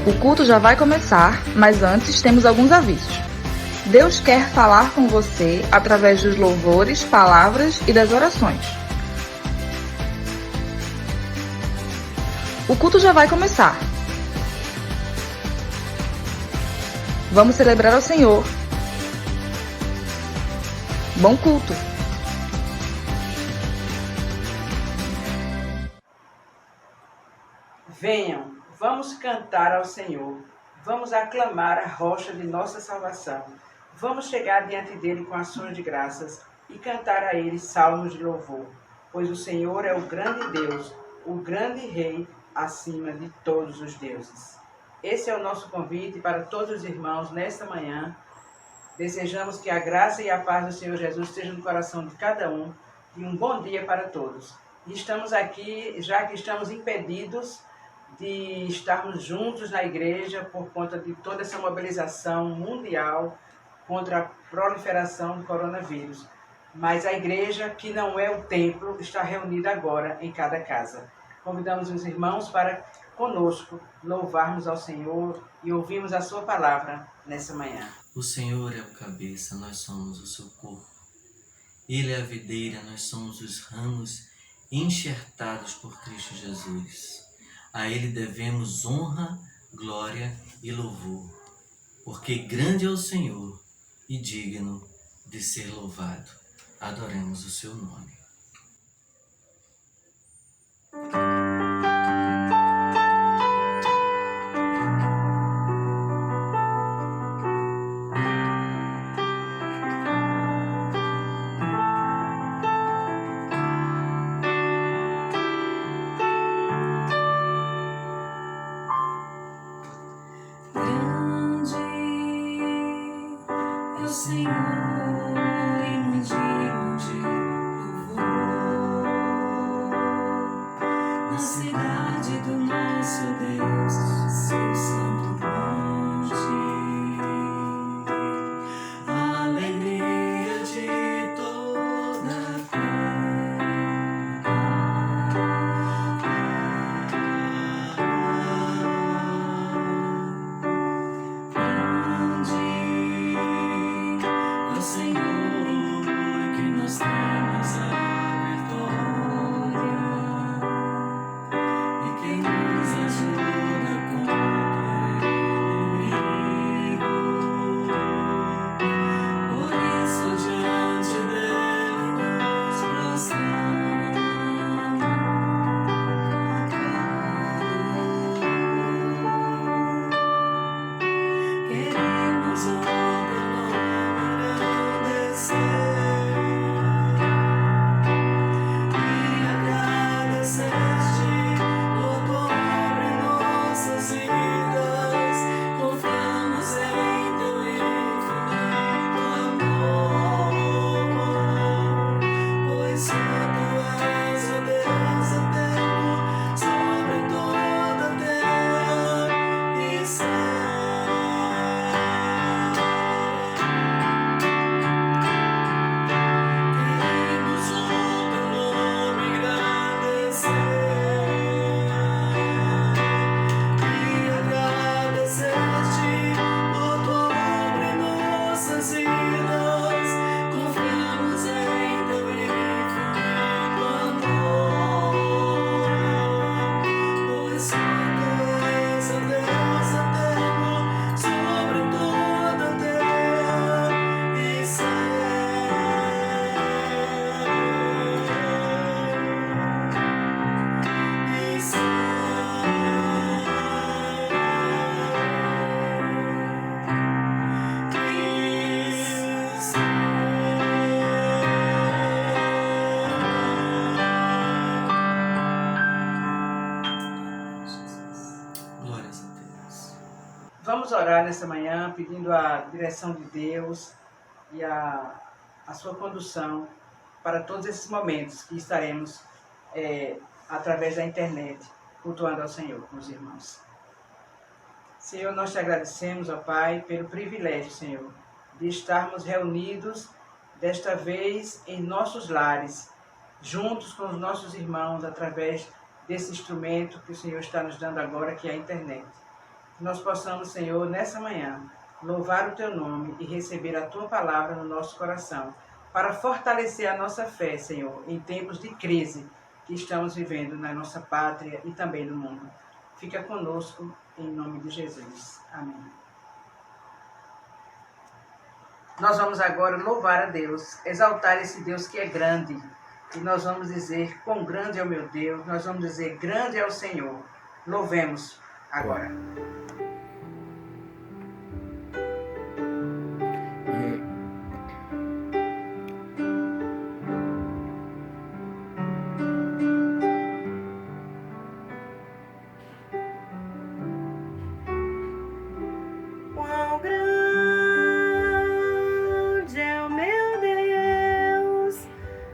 O culto já vai começar, mas antes temos alguns avisos. Deus quer falar com você através dos louvores, palavras e das orações. O culto já vai começar. Vamos celebrar ao Senhor. Bom culto! Venham, vamos cantar ao Senhor, vamos aclamar a rocha de nossa salvação, vamos chegar diante dele com ações de graças e cantar a ele salmos de louvor, pois o Senhor é o grande Deus, o grande Rei acima de todos os deuses. Esse é o nosso convite para todos os irmãos nesta manhã. Desejamos que a graça e a paz do Senhor Jesus estejam no coração de cada um e um bom dia para todos. E estamos aqui, já que estamos impedidos de estarmos juntos na igreja por conta de toda essa mobilização mundial contra a proliferação do coronavírus. Mas a igreja, que não é o templo, está reunida agora em cada casa. Convidamos os irmãos para conosco louvarmos ao Senhor e ouvirmos a sua palavra nessa manhã. O Senhor é o cabeça, nós somos o seu corpo. Ele é a videira, nós somos os ramos enxertados por Cristo Jesus. A Ele devemos honra, glória e louvor, porque grande é o Senhor e digno de ser louvado. Adoremos o seu nome. Vamos orar nessa manhã pedindo a direção de Deus e a sua condução para todos esses momentos que estaremos através da internet cultuando ao Senhor com os irmãos. Senhor, nós te agradecemos, ó Pai, pelo privilégio, Senhor, de estarmos reunidos desta vez em nossos lares, juntos com os nossos irmãos através desse instrumento que o Senhor está nos dando agora, que é a internet. nós possamos, Senhor, nessa manhã, louvar o Teu nome e receber a Tua palavra no nosso coração, para fortalecer a nossa fé, Senhor, em tempos de crise que estamos vivendo na nossa pátria e também no mundo. Fica conosco, em nome de Jesus. Amém. Nós vamos agora louvar a Deus, exaltar esse Deus que é grande. E nós vamos dizer, quão grande é o meu Deus, nós vamos dizer, grande é o Senhor. Louvemos agora. Quão grande é o meu Deus,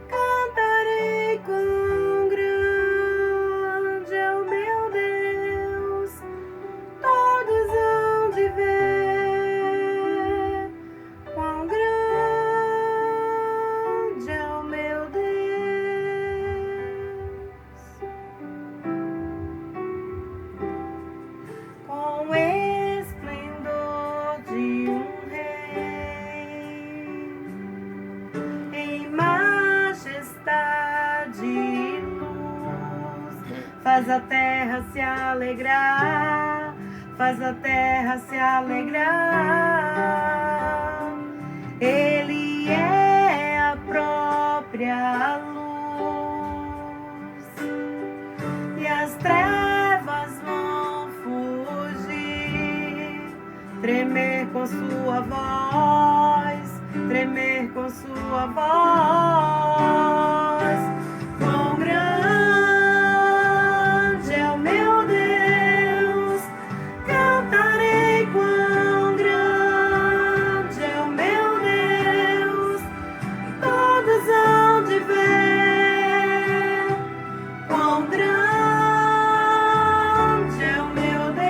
cantarei quão grande é o meu Deus, todos hão de ver quão grande é o meu Deus. Com esplendor de um rei, em majestade e luz, faz a terra se alegrar, faz a terra se alegrar. Ele é a própria luz e as trevas vão fugir, tremer com sua voz, tremer com sua voz. Quão grande é o meu Deus, cantarei quão grande é o meu Deus, todos hão de ver quão grande é o meu Deus.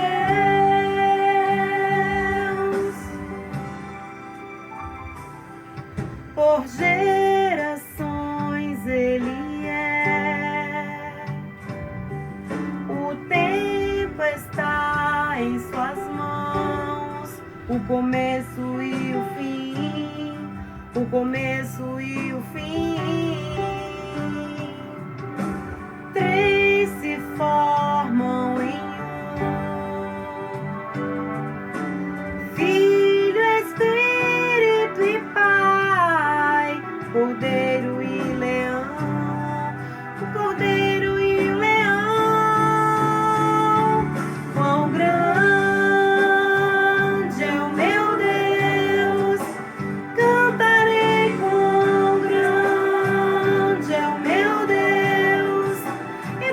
Por gerações Ele é, o tempo está em suas mãos, o começo e o fim, o começo e o fim. Três se formam em um: Filho, Espírito e Pai, Cordeiro e Leão, o Cordeiro e o Leão. Quão grande é o meu Deus, cantarei quão grande é o meu Deus, e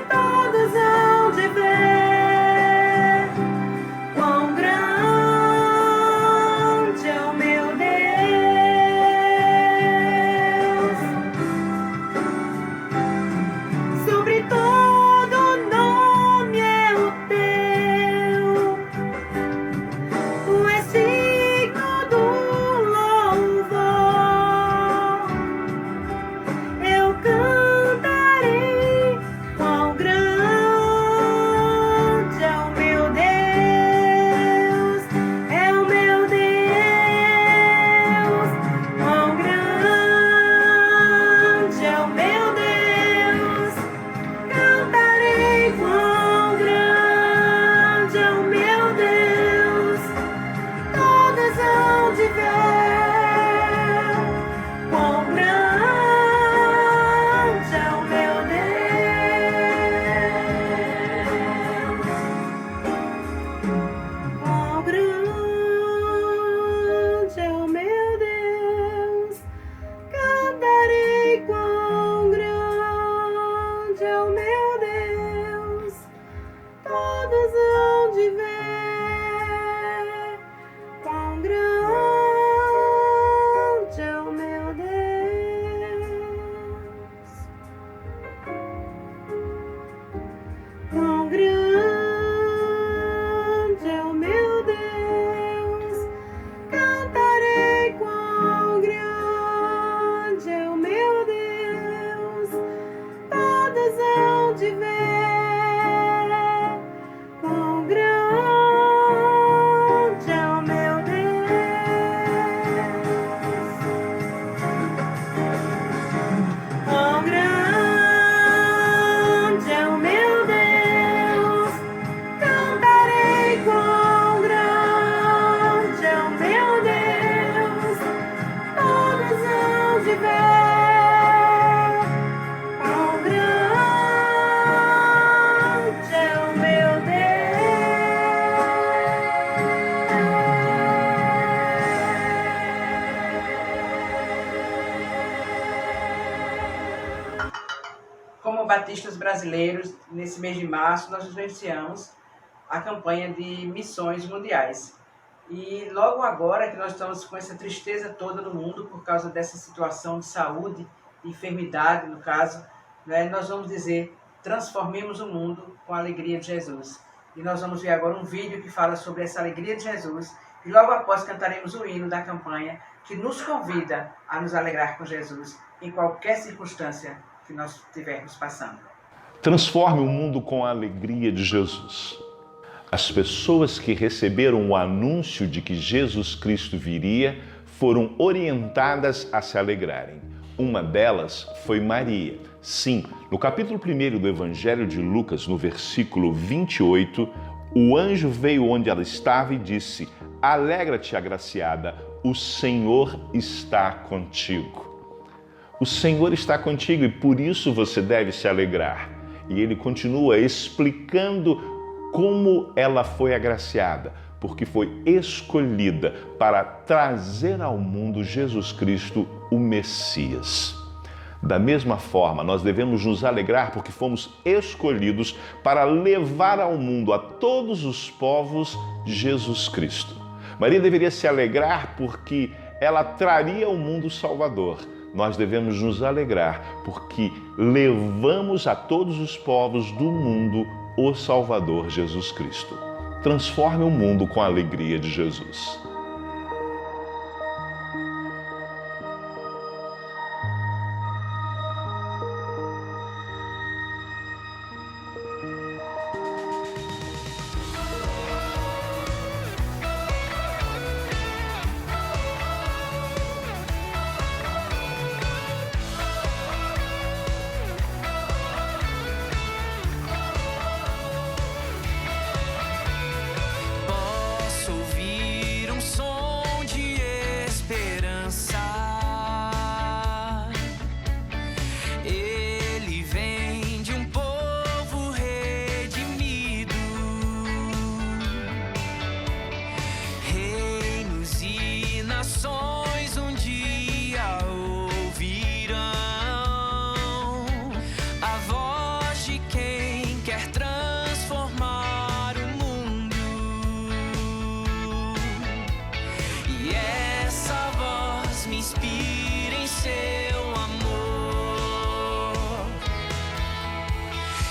brasileiros, nesse mês de março, nós iniciamos a campanha de missões mundiais. E logo agora que nós estamos com essa tristeza toda no mundo por causa dessa situação de saúde, de enfermidade, no caso, né, nós vamos dizer, transformemos o mundo com a alegria de Jesus. E nós vamos ver agora um vídeo que fala sobre essa alegria de Jesus. E logo após cantaremos o hino da campanha que nos convida a nos alegrar com Jesus em qualquer circunstância que nós estivermos passando. Transforme o mundo com a alegria de Jesus. As pessoas que receberam o anúncio de que Jesus Cristo viria foram orientadas a se alegrarem. Uma delas foi Maria. Sim, no capítulo 1 do Evangelho de Lucas, no versículo 28, o anjo veio onde ela estava e disse: "Alegra-te, agraciada, o Senhor está contigo." O Senhor está contigo e por isso você deve se alegrar. E ele continua explicando como ela foi agraciada, porque foi escolhida para trazer ao mundo Jesus Cristo, o Messias. Da mesma forma, nós devemos nos alegrar porque fomos escolhidos para levar ao mundo, a todos os povos, Jesus Cristo. Maria deveria se alegrar porque ela traria ao mundo o Salvador. Nós devemos nos alegrar porque levamos a todos os povos do mundo o Salvador Jesus Cristo. Transforme o mundo com a alegria de Jesus.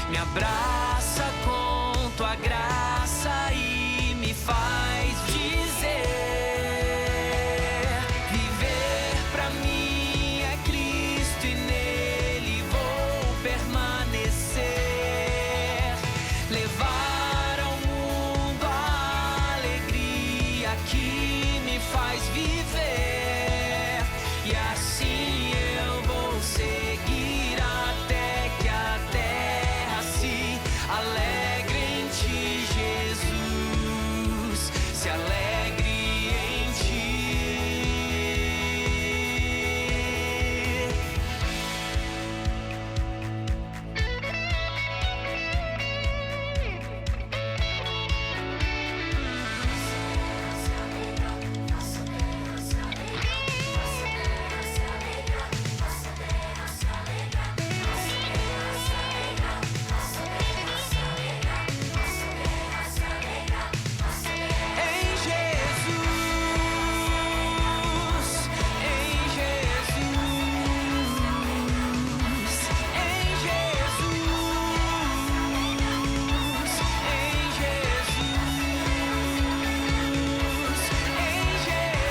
Me abraça com tua graça e me faz dizer: viver pra mim é Cristo e nele vou permanecer. Levar ao mundo a alegria que me faz viver. E assim eu vou seguir até que a terra se alegre em ti, Jesus, se alegre em ti. Em Jesus, em Jesus, em Jesus, em Jesus,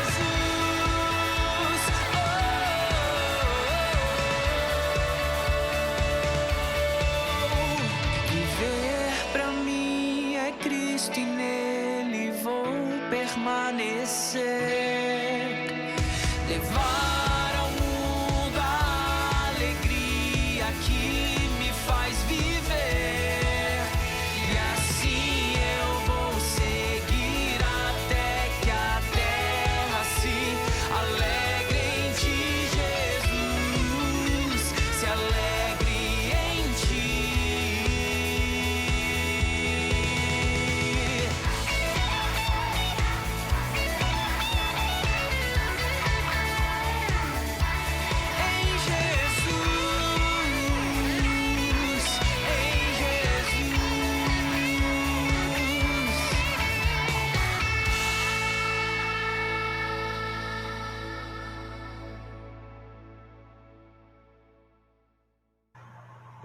em Jesus. Viver pra mim é Cristo e nele vou permanecer. Levar ao mundo a alegria que me faz viver. E assim eu vou seguir até que a terra se alegre em ti, Jesus, se alegre em ti.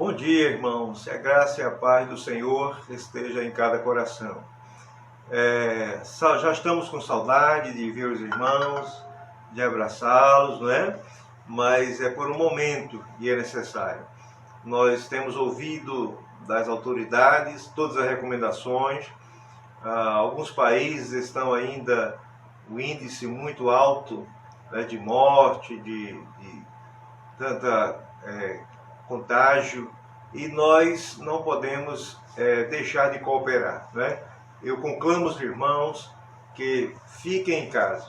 Bom dia, irmãos. A graça e a paz do Senhor esteja em cada coração. Já estamos com saudade de ver os irmãos, de abraçá-los, não é? Mas é por um momento e é necessário. Nós temos ouvido das autoridades todas as recomendações. Alguns países estão ainda o índice muito alto, né, de morte, de tanta contágio, e nós não podemos deixar de cooperar, né? Eu conclamo os irmãos que fiquem em casa,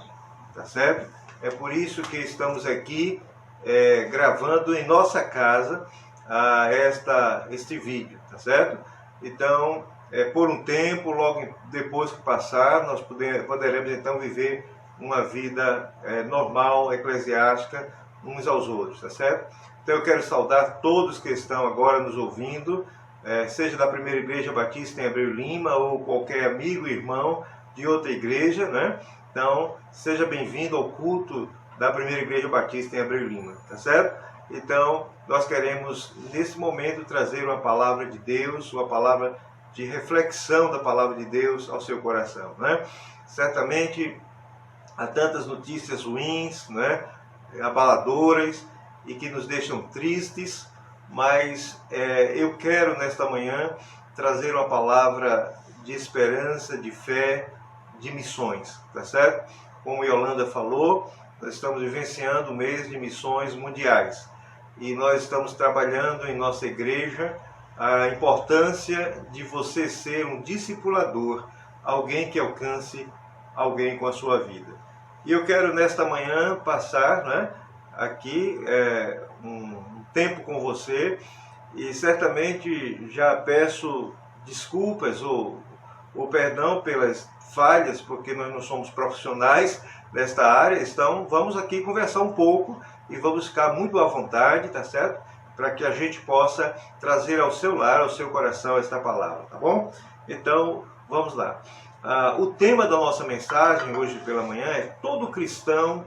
tá certo? É por isso que estamos aqui gravando em nossa casa este vídeo, tá certo? Então, por um tempo, logo depois que passar, nós poderemos então viver uma vida normal, eclesiástica, uns aos outros, tá certo? Então eu quero saudar todos que estão agora nos ouvindo, seja da Primeira Igreja Batista em Abreu Lima ou qualquer amigo e irmão de outra igreja, né? Então, seja bem-vindo ao culto da Primeira Igreja Batista em Abreu Lima, tá certo? Então, nós queremos, nesse momento, trazer uma palavra de Deus, uma palavra de reflexão da palavra de Deus ao seu coração, né? Certamente, há tantas notícias ruins, né? Abaladoras, e que nos deixam tristes, mas eu quero nesta manhã trazer uma palavra de esperança, de fé, de missões, tá certo? Como Yolanda falou, nós estamos vivenciando o mês de missões mundiais e nós estamos trabalhando em nossa igreja a importância de você ser um discipulador, alguém que alcance alguém com a sua vida. E eu quero nesta manhã passar, né, aqui um tempo com você, e certamente já peço desculpas ou perdão pelas falhas, porque nós não somos profissionais nesta área. Então vamos aqui conversar um pouco e vamos ficar muito à vontade, tá certo? Para que a gente possa trazer ao seu lar, ao seu coração esta palavra, tá bom? Então vamos lá. O tema da nossa mensagem hoje pela manhã é todo cristão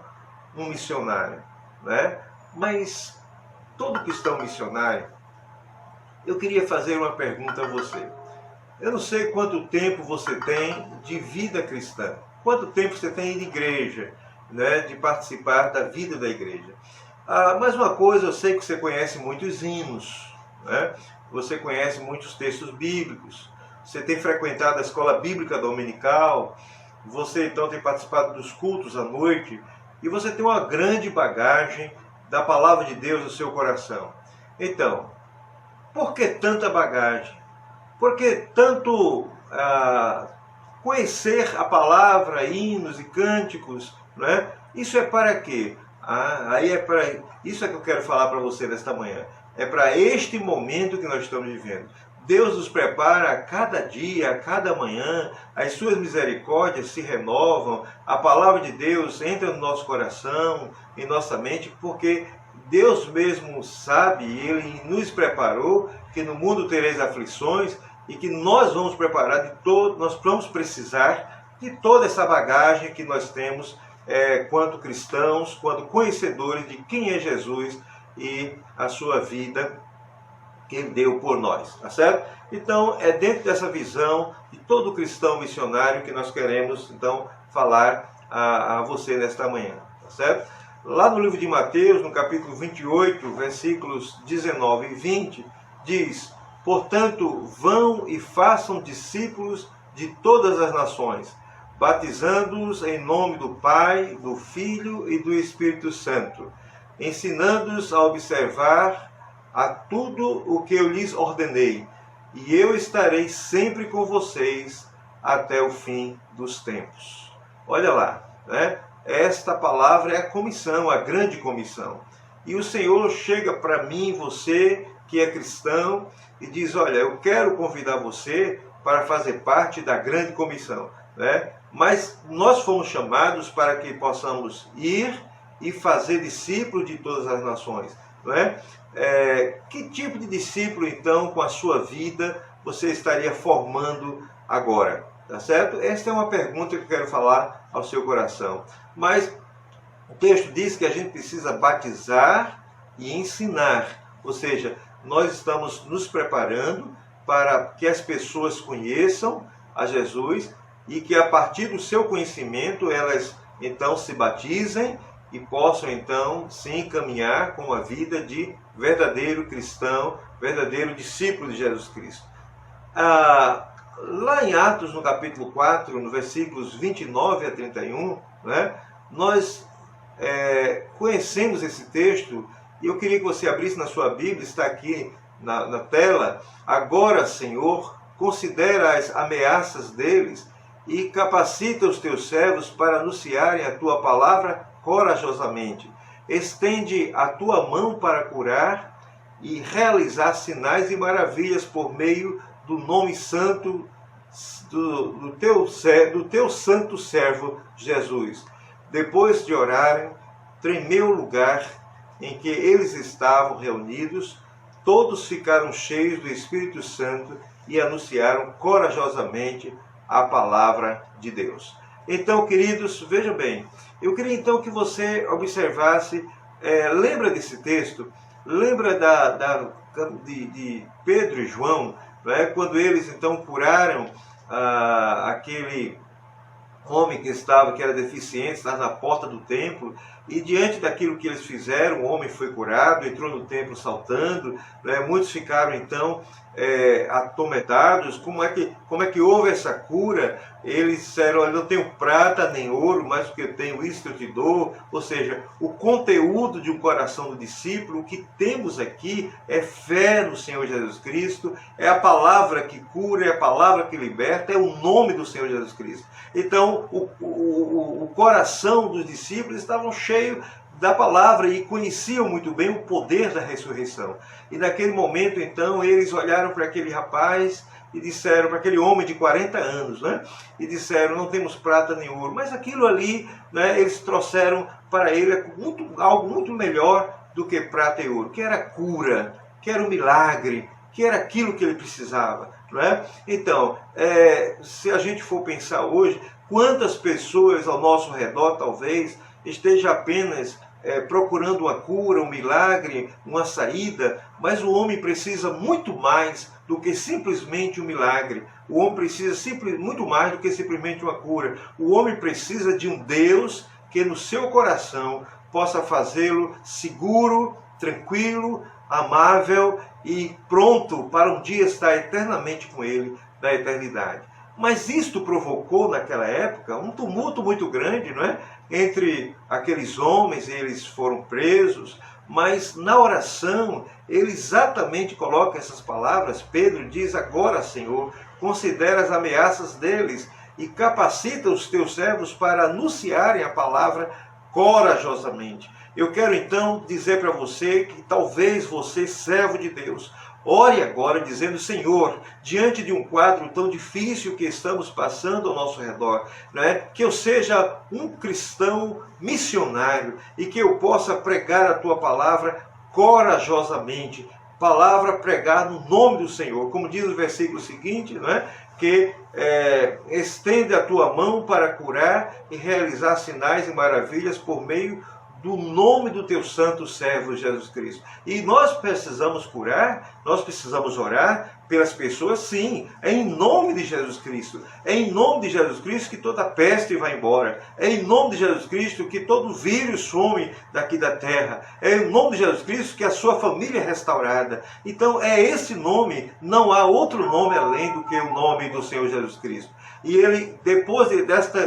um missionário, né? Mas todo cristão missionário, eu queria fazer uma pergunta a você. Eu não sei quanto tempo você tem de vida cristã, quanto tempo você tem de igreja, né? De participar da vida da igreja. Mas uma coisa, eu sei que você conhece muitos hinos, né? Você conhece muitos textos bíblicos, você tem frequentado a escola bíblica dominical, você então tem participado dos cultos à noite, e você tem uma grande bagagem da palavra de Deus no seu coração. Então, por que tanta bagagem? Por que tanto conhecer a palavra, hinos e cânticos, né? Isso é para quê? Isso é que eu quero falar para você nesta manhã. É para este momento que nós estamos vivendo. Deus nos prepara a cada dia, a cada manhã, as suas misericórdias se renovam, a palavra de Deus entra no nosso coração, em nossa mente, porque Deus mesmo sabe, Ele nos preparou que no mundo tereis aflições e que nós vamos nós vamos precisar de toda essa bagagem que nós temos quanto cristãos, quanto conhecedores de quem é Jesus e a sua vida que Ele deu por nós, tá certo? Então, é dentro dessa visão de todo cristão missionário que nós queremos, então, falar a você nesta manhã, tá certo? Lá no livro de Mateus, no capítulo 28, versículos 19 e 20, diz: portanto, vão e façam discípulos de todas as nações, batizando-os em nome do Pai, do Filho e do Espírito Santo, ensinando-os a observar a tudo o que eu lhes ordenei, e eu estarei sempre com vocês até o fim dos tempos. Olha lá, né? Esta palavra é a comissão, a grande comissão. E o Senhor chega para mim, você que é cristão, e diz: olha, eu quero convidar você para fazer parte da grande comissão, né? Mas nós fomos chamados para que possamos ir e fazer discípulos de todas as nações, não é? Que tipo de discípulo, então, com a sua vida, você estaria formando agora? Tá certo? Esta é uma pergunta que eu quero falar ao seu coração. Mas o texto diz que a gente precisa batizar e ensinar. Ou seja, nós estamos nos preparando para que as pessoas conheçam a Jesus e que a partir do seu conhecimento elas então se batizem e possam então sim caminhar com a vida de verdadeiro cristão, verdadeiro discípulo de Jesus Cristo. Lá em Atos, no capítulo 4, no versículos 29 a 31, né, nós conhecemos esse texto e eu queria que você abrisse na sua Bíblia, está aqui na tela. Agora, Senhor, considera as ameaças deles e capacita os teus servos para anunciarem a tua palavra corajosamente. Estende a tua mão para curar e realizar sinais e maravilhas por meio do nome santo do teu santo servo Jesus. Depois de orarem, tremeu o lugar em que eles estavam reunidos, todos ficaram cheios do Espírito Santo e anunciaram corajosamente a palavra de Deus. Então, queridos, vejam bem, eu queria então que você observasse, lembra desse texto, lembra de Pedro e João, né, quando eles então curaram aquele homem que era deficiente, estava na porta do templo, e diante daquilo que eles fizeram, o homem foi curado, entrou no templo saltando, né? Muitos ficaram então atormentados. Como é que houve essa cura? Eles disseram: olha, não tenho prata nem ouro, mas o que eu tenho, isso eu te dou. Ou seja, o conteúdo de um coração do discípulo, o que temos aqui é fé no Senhor Jesus Cristo, é a palavra que cura, é a palavra que liberta, é o nome do Senhor Jesus Cristo. Então, o coração dos discípulos estavam cheio da palavra e conheciam muito bem o poder da ressurreição. E naquele momento, então, eles olharam para aquele rapaz e disseram, para aquele homem de 40 anos, né? E disseram: não temos prata nem ouro. Mas aquilo ali, né, eles trouxeram para ele algo muito melhor do que prata e ouro, que era cura, que era um milagre, que era aquilo que ele precisava. Não é? Então, se a gente for pensar hoje, quantas pessoas ao nosso redor talvez esteja apenas procurando uma cura, um milagre, uma saída, mas o homem precisa muito mais do que simplesmente um milagre. O homem precisa muito mais do que simplesmente uma cura. O homem precisa de um Deus que no seu coração possa fazê-lo seguro, tranquilo, amável e pronto para um dia estar eternamente com ele na eternidade. Mas isto provocou naquela época um tumulto muito grande, não é? Entre aqueles homens, eles foram presos, mas na oração ele exatamente coloca essas palavras. Pedro diz: agora, Senhor, considera as ameaças deles e capacita os teus servos para anunciarem a palavra corajosamente. Eu quero então dizer para você que talvez você, servo de Deus, ore agora dizendo: Senhor, diante de um quadro tão difícil que estamos passando ao nosso redor, né, que eu seja um cristão missionário e que eu possa pregar a tua palavra corajosamente, palavra pregar no nome do Senhor, como diz o versículo seguinte, né, que estende a tua mão para curar e realizar sinais e maravilhas por meio do nome do teu santo servo Jesus Cristo. E nós precisamos curar, nós precisamos orar pelas pessoas, sim, é em nome de Jesus Cristo. É em nome de Jesus Cristo que toda peste vai embora. É em nome de Jesus Cristo que todo vírus some daqui da terra. É em nome de Jesus Cristo que a sua família é restaurada. Então é esse nome, não há outro nome além do que o nome do Senhor Jesus Cristo. E ele, depois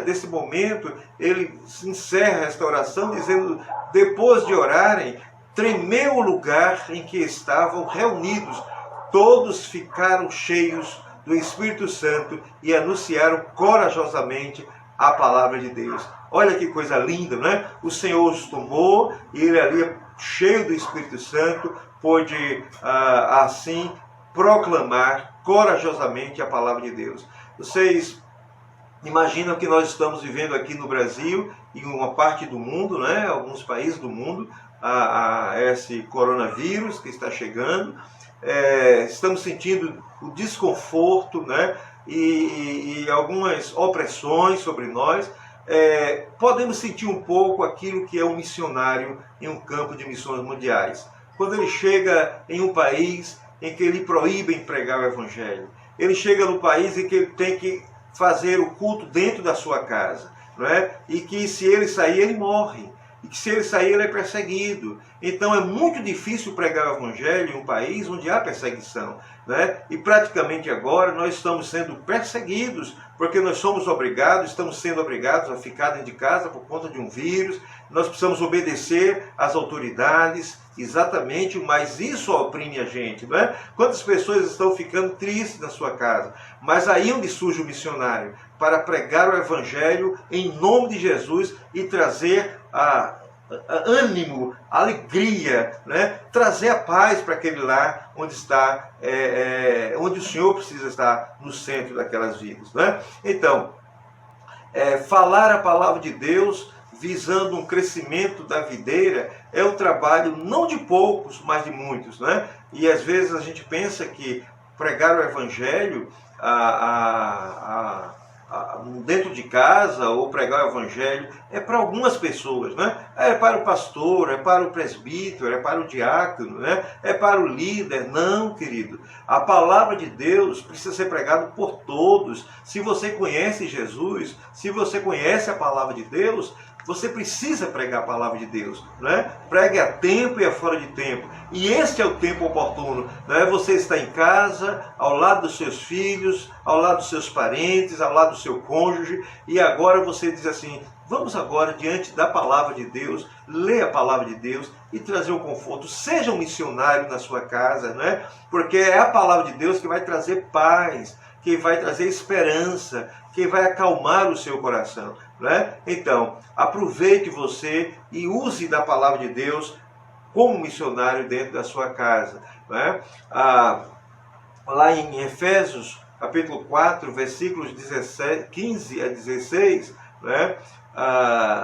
desse momento, ele encerra esta oração dizendo: depois de orarem, tremeu o lugar em que estavam reunidos. Todos ficaram cheios do Espírito Santo e anunciaram corajosamente a palavra de Deus. Olha que coisa linda, né? O Senhor os tomou e ele ali, cheio do Espírito Santo, pôde assim proclamar corajosamente a palavra de Deus. Vocês imaginam que nós estamos vivendo aqui no Brasil e em uma parte do mundo, né, alguns países do mundo, esse coronavírus que está chegando. Estamos sentindo o desconforto, né, e algumas opressões sobre nós. Podemos sentir um pouco aquilo que é um missionário em um campo de missões mundiais. quando ele chega em um país em que lhe proíbem pregar o Evangelho. Ele chega no país em que ele tem que fazer o culto dentro da sua casa, não é? E que se ele sair, ele morre. E que se ele sair, ele é perseguido. Então é muito difícil pregar o Evangelho em um país onde há perseguição, né? E praticamente agora nós estamos sendo perseguidos, porque nós estamos sendo obrigados a ficar dentro de casa por conta de um vírus. Nós precisamos obedecer às autoridades, exatamente, mas isso oprime a gente, não é? Quantas pessoas estão ficando tristes na sua casa? Mas aí onde surge o missionário, para pregar o Evangelho em nome de Jesus e trazer ânimo, alegria, né? Trazer a paz para aquele lar onde está, onde o Senhor precisa estar no centro daquelas vidas, né? Então, falar a palavra de Deus visando um crescimento da videira é um trabalho não de poucos, mas de muitos, né? E às vezes a gente pensa que pregar o Evangelho dentro de casa, ou pregar o Evangelho, é para algumas pessoas, né? É para o pastor, é para o presbítero, é para o diácono, né? É para o líder. Não, querido. A palavra de Deus precisa ser pregada por todos. Se você conhece Jesus, se você conhece a palavra de Deus, você precisa pregar a palavra de Deus, né? Pregue a tempo e a fora de tempo. E este é o tempo oportuno, né? Você está em casa, ao lado dos seus filhos, ao lado dos seus parentes, ao lado do seu cônjuge, e agora você diz assim: vamos agora diante da palavra de Deus, ler a palavra de Deus e trazer um conforto. Seja um missionário na sua casa, né? Porque é a palavra de Deus que vai trazer paz, que vai trazer esperança, que vai acalmar o seu coração, né? Então, aproveite você e use da palavra de Deus como missionário dentro da sua casa, né? Lá em Efésios, capítulo 4, versículos 15 a 16, né?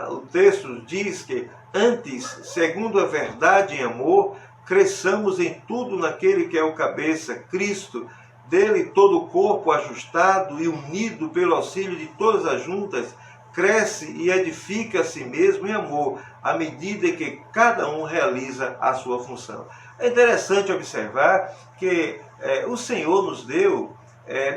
O texto diz que antes, segundo a verdade em amor, cresçamos em tudo naquele que é o cabeça, Cristo. Dele todo o corpo ajustado e unido pelo auxílio de todas as juntas, cresce e edifica a si mesmo em amor, à medida que cada um realiza a sua função. É interessante observar que o Senhor nos deu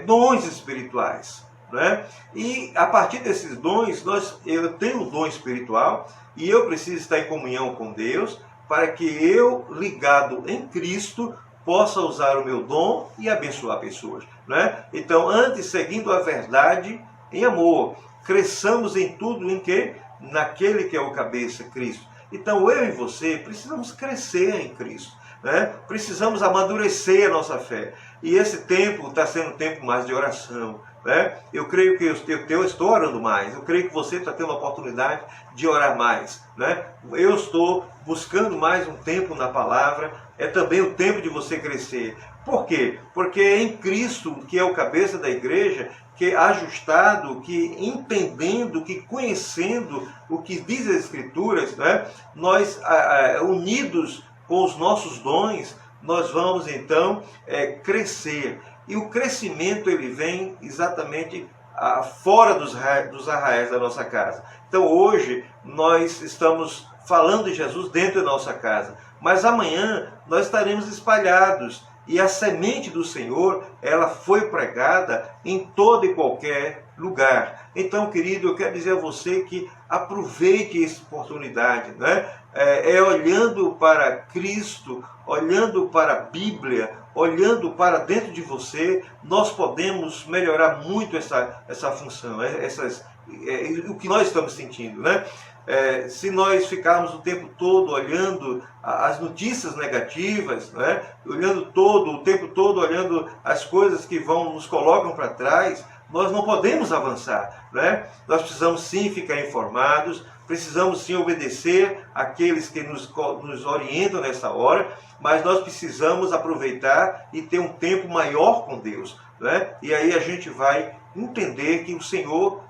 dons espirituais, né? E a partir desses dons, eu tenho um dom espiritual e eu preciso estar em comunhão com Deus para que eu, ligado em Cristo, possa usar o meu dom e abençoar pessoas, né? Então, antes, seguindo a verdade em amor, cresçamos em tudo em que? Naquele que é o cabeça, Cristo. Então, eu e você precisamos crescer em Cristo, né? Precisamos amadurecer a nossa fé. E esse tempo está sendo um tempo mais de oração, né? Eu creio que eu estou orando mais. Eu creio que você está tendo a oportunidade de orar mais, né? Eu estou buscando mais um tempo na palavra. É também o tempo de você crescer. Por quê? Porque é em Cristo, que é o cabeça da igreja, que ajustado, que entendendo, que conhecendo o que diz as Escrituras, né? Nós, unidos com os nossos dons, nós vamos então crescer. E o crescimento ele vem exatamente fora dos arraiais da nossa casa. Então hoje nós estamos falando de Jesus dentro da nossa casa, mas amanhã nós estaremos espalhados e a semente do Senhor, ela foi pregada em todo e qualquer lugar. Então, querido, eu quero dizer a você que aproveite essa oportunidade, né? Olhando para Cristo, olhando para a Bíblia, olhando para dentro de você, nós podemos melhorar muito essa função, o que nós estamos sentindo, né? Se nós ficarmos o tempo todo olhando as notícias negativas, né? O tempo todo olhando as coisas que nos colocam para trás, nós não podemos avançar, né? Nós precisamos sim ficar informados, precisamos sim obedecer àqueles que nos orientam nessa hora, mas nós precisamos aproveitar e ter um tempo maior com Deus, né? E aí a gente vai entender que o Senhor...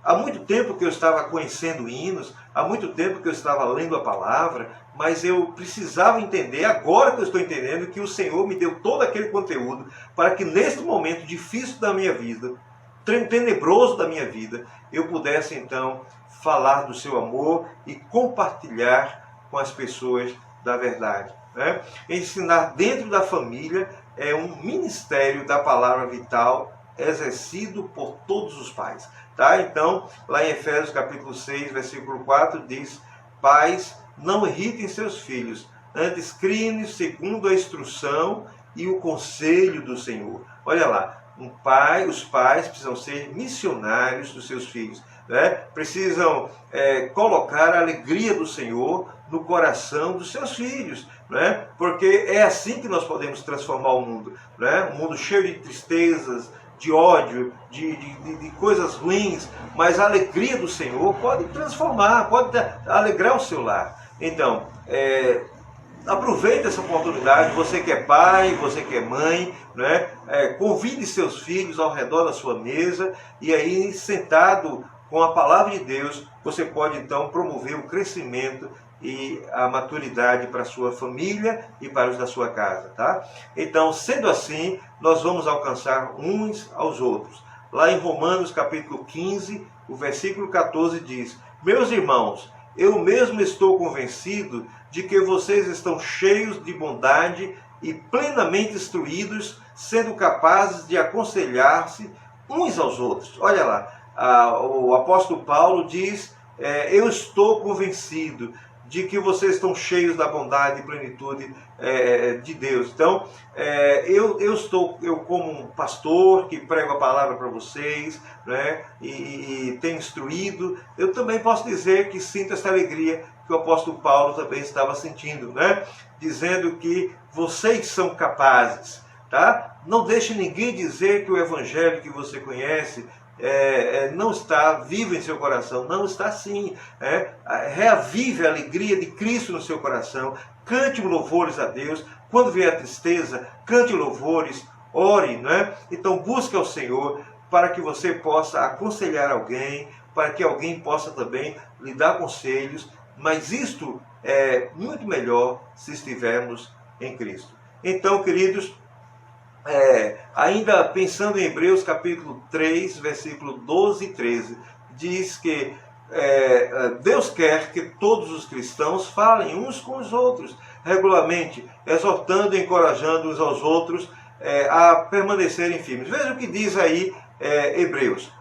Há muito tempo que eu estava conhecendo hinos, há muito tempo que eu estava lendo a palavra, mas eu precisava entender, agora que eu estou entendendo, que o Senhor me deu todo aquele conteúdo para que neste momento difícil da minha vida, tenebroso da minha vida, eu pudesse então falar do seu amor e compartilhar com as pessoas da verdade. né? Ensinar dentro da família é um ministério da palavra vital exercido por todos os pais. Tá? Então, lá em Efésios capítulo 6, versículo 4, diz: pais, não irritem seus filhos, antes criem-nos segundo a instrução e o conselho do Senhor. Olha lá, os pais precisam ser missionários dos seus filhos, né? Precisam colocar a alegria do Senhor no coração dos seus filhos, né? Porque é assim que nós podemos transformar o mundo, né? Um mundo cheio de tristezas, de ódio, de coisas ruins, mas a alegria do Senhor pode transformar, pode alegrar o seu lar. Então, aproveite essa oportunidade, você que é pai, você que é mãe, né? Convide seus filhos ao redor da sua mesa, e aí, sentado com a palavra de Deus, você pode então promover o crescimento e a maturidade para a sua família e para os da sua casa, tá? Então, sendo assim, nós vamos alcançar uns aos outros. Lá em Romanos capítulo 15, o versículo 14 diz: meus irmãos, eu mesmo estou convencido de que vocês estão cheios de bondade e plenamente instruídos, sendo capazes de aconselhar-se uns aos outros. Olha lá, o apóstolo Paulo diz: eu estou convencido de que vocês estão cheios da bondade e plenitude de Deus. Então, eu como um pastor que prego a palavra para vocês, né, e tenho instruído, eu também posso dizer que sinto essa alegria que o apóstolo Paulo também estava sentindo, né, dizendo que vocês são capazes, tá? Não deixe ninguém dizer que o evangelho que você conhece não está vivo em seu coração. Não está sim. Reavive a alegria de Cristo no seu coração. Cante louvores a Deus. Quando vier a tristeza, cante louvores, ore, né? Então busque ao Senhor para que você possa aconselhar alguém, para que alguém possa também lhe dar conselhos, mas isto é muito melhor se estivermos em Cristo. Então, queridos, ainda pensando em Hebreus capítulo 3, versículo 12 e 13, diz que Deus quer que todos os cristãos falem uns com os outros, regularmente, exortando e encorajando uns aos outros a permanecerem firmes. Veja o que diz aí Hebreus: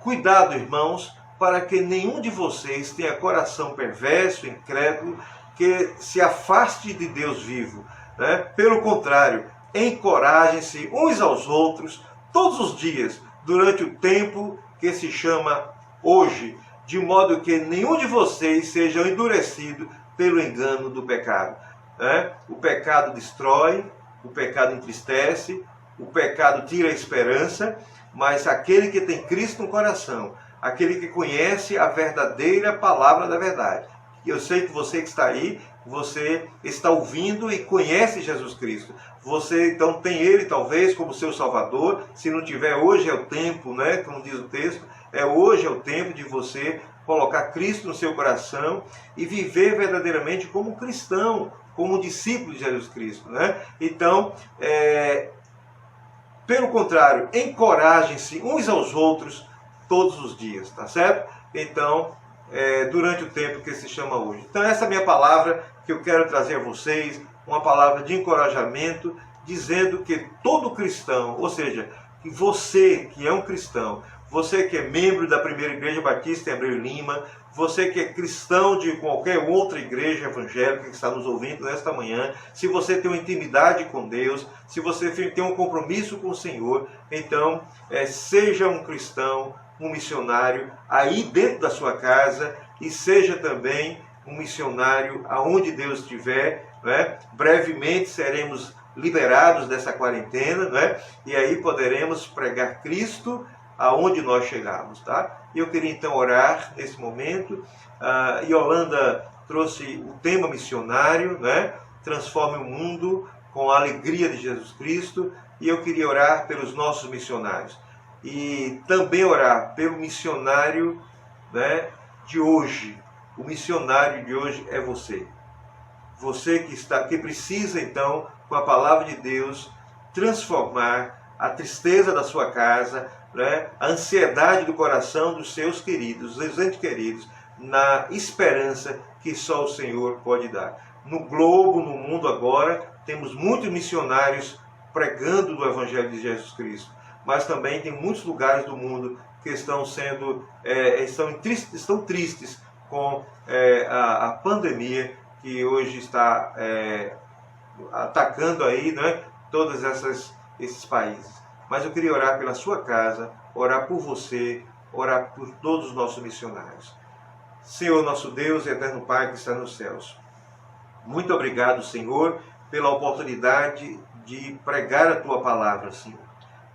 cuidado, irmãos, para que nenhum de vocês tenha coração perverso, incrédulo, que se afaste de Deus vivo, né? Pelo contrário, encorajem-se uns aos outros todos os dias, durante o tempo que se chama hoje, de modo que nenhum de vocês seja endurecido pelo engano do pecado. O pecado destrói, o pecado entristece, o pecado tira a esperança, mas aquele que tem Cristo no coração, aquele que conhece a verdadeira palavra da verdade. Eu sei que você que está aí, você está ouvindo e conhece Jesus Cristo. Você então tem Ele talvez como seu Salvador. Se não tiver, hoje é o tempo, né? Como diz o texto, hoje é o tempo de você colocar Cristo no seu coração e viver verdadeiramente como cristão, como discípulo de Jesus Cristo, né? Então, pelo contrário, encorajem-se uns aos outros todos os dias, tá certo? Então, durante o tempo que se chama hoje. Então, essa é a minha palavra que eu quero trazer a vocês, uma palavra de encorajamento, dizendo que todo cristão, ou seja, que você que é um cristão, você que é membro da Primeira Igreja Batista em Abreu Lima, você que é cristão de qualquer outra igreja evangélica que está nos ouvindo nesta manhã, se você tem uma intimidade com Deus, se você tem um compromisso com o Senhor, então seja um cristão, um missionário aí dentro da sua casa, e seja também um missionário aonde Deus estiver, né? Brevemente seremos liberados dessa quarentena, né? E aí poderemos pregar Cristo aonde nós chegarmos, tá? E eu queria então orar nesse momento. Yolanda trouxe o tema missionário, né? Transforme o mundo com a alegria de Jesus Cristo, e eu queria orar pelos nossos missionários. E também orar pelo missionário, né, de hoje. O missionário de hoje é você. Você que precisa então, com a palavra de Deus, transformar a tristeza da sua casa, né, a ansiedade do coração dos seus queridos, dos entes queridos, na esperança que só o Senhor pode dar. no globo, no mundo agora, temos muitos missionários pregando do Evangelho de Jesus Cristo, mas também tem muitos lugares do mundo que estão estão tristes com a pandemia que hoje está atacando aí, né, todos esses países. Mas eu queria orar pela sua casa, orar por você, orar por todos os nossos missionários. Senhor, nosso Deus e eterno Pai que está nos céus, muito obrigado, Senhor, pela oportunidade de pregar a Tua palavra, Senhor.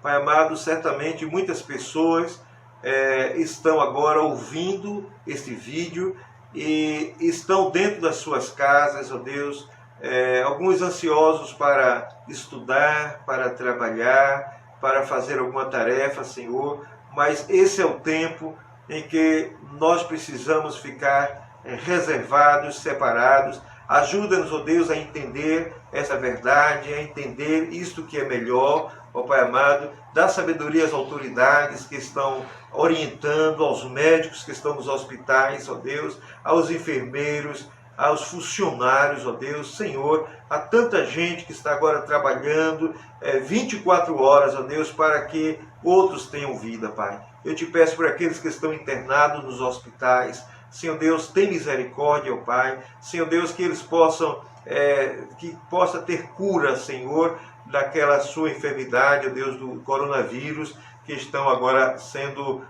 Pai amado, certamente muitas pessoas estão agora ouvindo este vídeo e estão dentro das suas casas, ó Deus, alguns ansiosos para estudar, para trabalhar, para fazer alguma tarefa, Senhor, mas esse é o tempo em que nós precisamos ficar reservados, separados. Ajuda-nos, ó Deus, a entender essa verdade, a entender isto que é melhor, ó Pai amado. Dá sabedoria às autoridades que estão orientando, aos médicos que estão nos hospitais, ó Deus, aos enfermeiros, aos funcionários, ó Deus, Senhor, há tanta gente que está agora trabalhando 24 horas, ó Deus, para que outros tenham vida, Pai. Eu te peço por aqueles que estão internados nos hospitais, Senhor Deus, tem misericórdia, ó Pai, Senhor Deus, que eles possam, que possa ter cura, Senhor, daquela sua enfermidade, ó Deus, do coronavírus, que estão agora sendo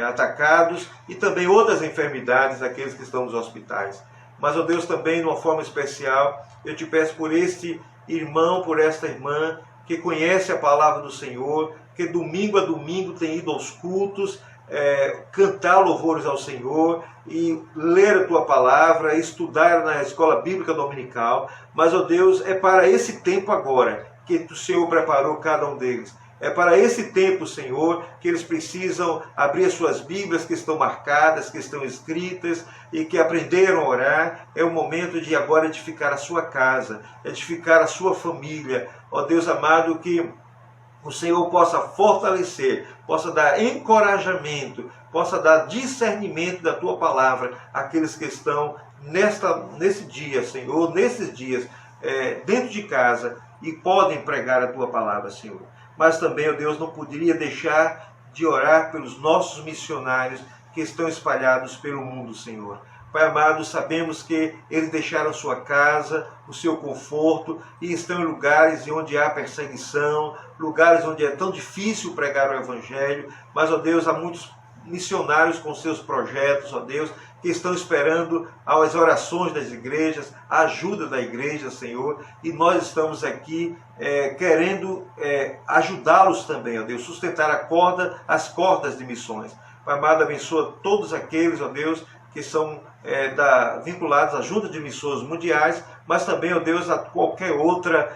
atacados, e também outras enfermidades daqueles que estão nos hospitais. Mas, ó Deus, também, de uma forma especial, eu te peço por este irmão, por esta irmã, que conhece a palavra do Senhor, que domingo a domingo tem ido aos cultos, cantar louvores ao Senhor e ler a Tua palavra, estudar na escola bíblica dominical. Mas, ó Deus, é para esse tempo agora que o Senhor preparou cada um deles. É para esse tempo, Senhor, que eles precisam abrir as suas Bíblias que estão marcadas, que estão escritas e que aprenderam a orar. É o momento de agora edificar a sua casa, edificar a sua família. Ó Deus amado, que o Senhor possa fortalecer, possa dar encorajamento, possa dar discernimento da Tua palavra àqueles que estão nesse dia, Senhor, nesses dias, dentro de casa e podem pregar a Tua palavra, Senhor. Mas também, ó Deus, não poderia deixar de orar pelos nossos missionários que estão espalhados pelo mundo, Senhor. Pai amado, sabemos que eles deixaram sua casa, o seu conforto, e estão em lugares onde há perseguição, lugares onde é tão difícil pregar o Evangelho. Mas, ó Deus, há muitos missionários com seus projetos, ó Deus, que estão esperando as orações das igrejas, a ajuda da igreja, Senhor, e nós estamos aqui querendo ajudá-los também, ó Deus, sustentar as cordas de missões. Pai amado, abençoa todos aqueles, ó Deus, que são vinculados à Junta de Missões Mundiais, mas também, ó Deus, a qualquer outra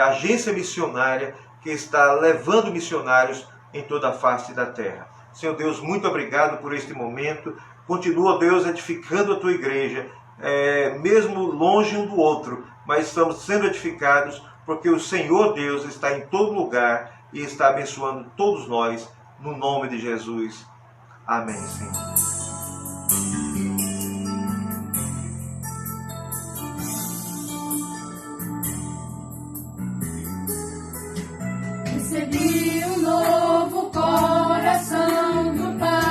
agência missionária que está levando missionários em toda a face da terra. Senhor Deus, muito obrigado por este momento. Continua, Deus, edificando a Tua igreja, mesmo longe um do outro, mas estamos sendo edificados porque o Senhor Deus está em todo lugar e está abençoando todos nós, no nome de Jesus. Amém, Senhor. Recebi um novo coração do Pai,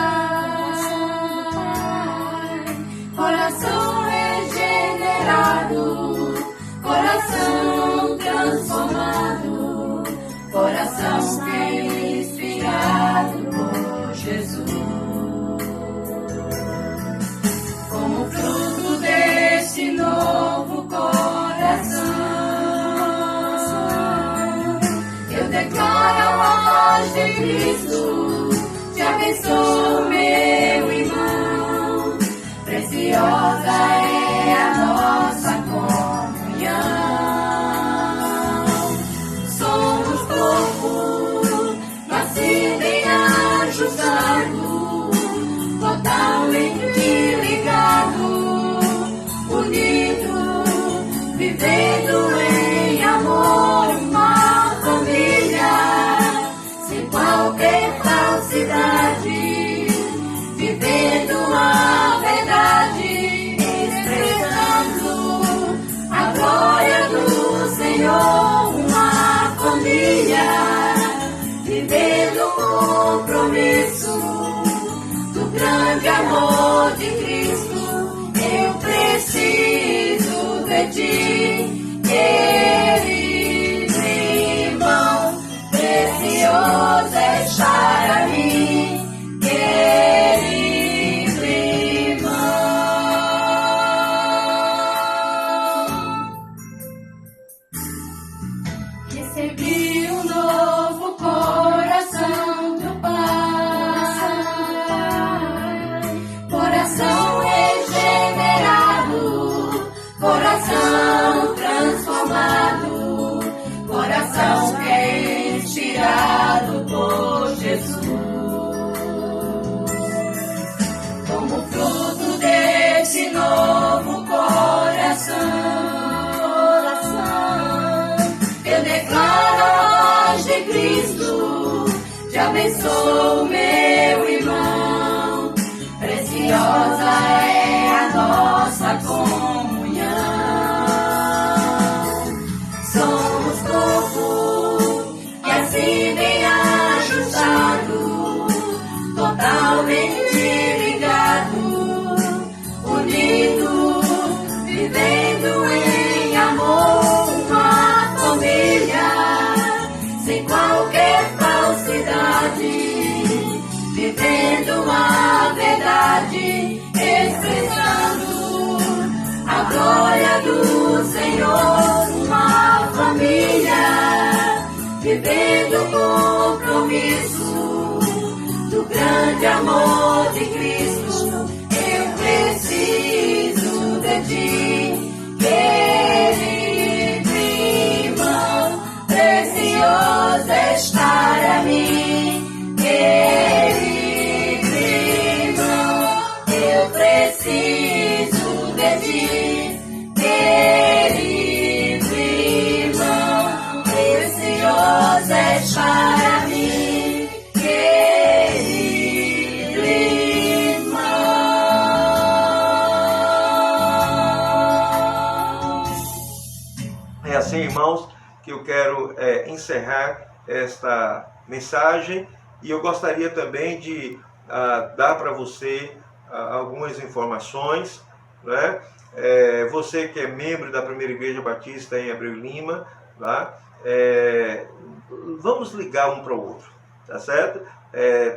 coração regenerado, coração transformado, coração que é inspirado por Jesus. Como fruto desse novo coração, eu declaro a voz de Cristo, te abençoo, meu irmão, preciosa é a nossa comunhão. Somos corpo, nascido em ajustado, totalmente ligado, unido, vivendo em amor, uma família, sem qualquer falsidade, vivendo a verdade, expressando Vivendo o compromisso do grande amor de Cristo, eu preciso de ti, querido irmão, precioso é estar a mim, querido irmão. Recebi um novo coração do Pai, coração regenerado, coração transformado, coração retirado por Jesus. Como fruto desse novo coração, eu declaro a voz de Cristo, te abençoo, meu irmão, preciosa é a nossa comunhão. Somos corpo e assim bem ajustado, totalmente ligado, unido, vivendo em amor, uma família, sem qualquer falsidade, vivendo a verdade, expressando a glória do Senhor, uma família, vivendo o compromisso do grande amor de Cristo. Eu preciso de ti, querido irmão, precioso é estar a mim, querido irmão, eu preciso de ti, querido irmão, precioso é estar a mim, querido irmão. É assim, irmãos, que eu quero encerrar esta mensagem, e eu gostaria também de dar para você algumas informações, né? Você que é membro da Primeira Igreja Batista em Abreu Lima, tá? Vamos ligar um para o outro, tá certo?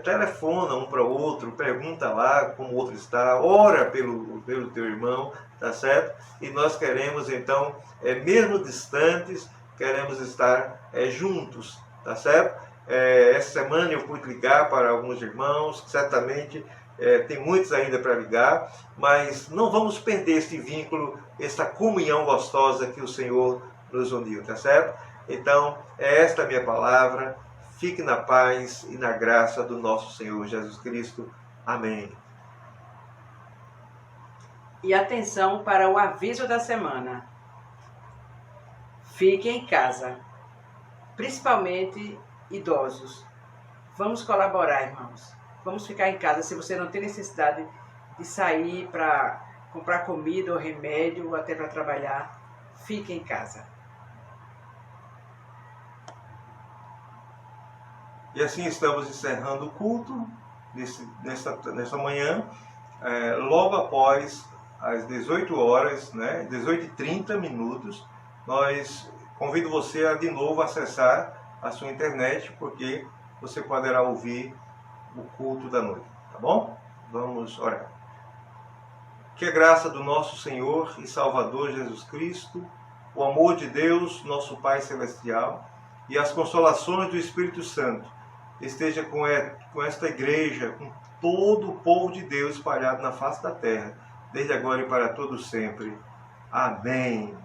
Telefona um para o outro, pergunta lá como o outro está, ora pelo teu irmão, tá certo? E nós queremos então, mesmo distantes, queremos estar juntos, tá certo? Essa semana eu pude ligar para alguns irmãos, certamente tem muitos ainda para ligar, mas não vamos perder esse vínculo, essa comunhão gostosa que o Senhor nos uniu, tá certo? Então, esta é a minha palavra. Fique na paz e na graça do nosso Senhor Jesus Cristo. Amém. E atenção para o aviso da semana. Fique em casa, principalmente idosos. Vamos colaborar, irmãos. Vamos ficar em casa. Se você não tem necessidade de sair para comprar comida ou remédio, ou até para trabalhar, fique em casa. E assim estamos encerrando o culto nesta manhã, logo após às 18 horas, né, 18h30, nós convido você a de novo acessar a sua internet, porque você poderá ouvir o culto da noite, tá bom? Vamos orar. Que a graça do nosso Senhor e Salvador Jesus Cristo, o amor de Deus, nosso Pai Celestial, e as consolações do Espírito Santo esteja com esta igreja, com todo o povo de Deus espalhado na face da terra, desde agora e para todo sempre. Amém.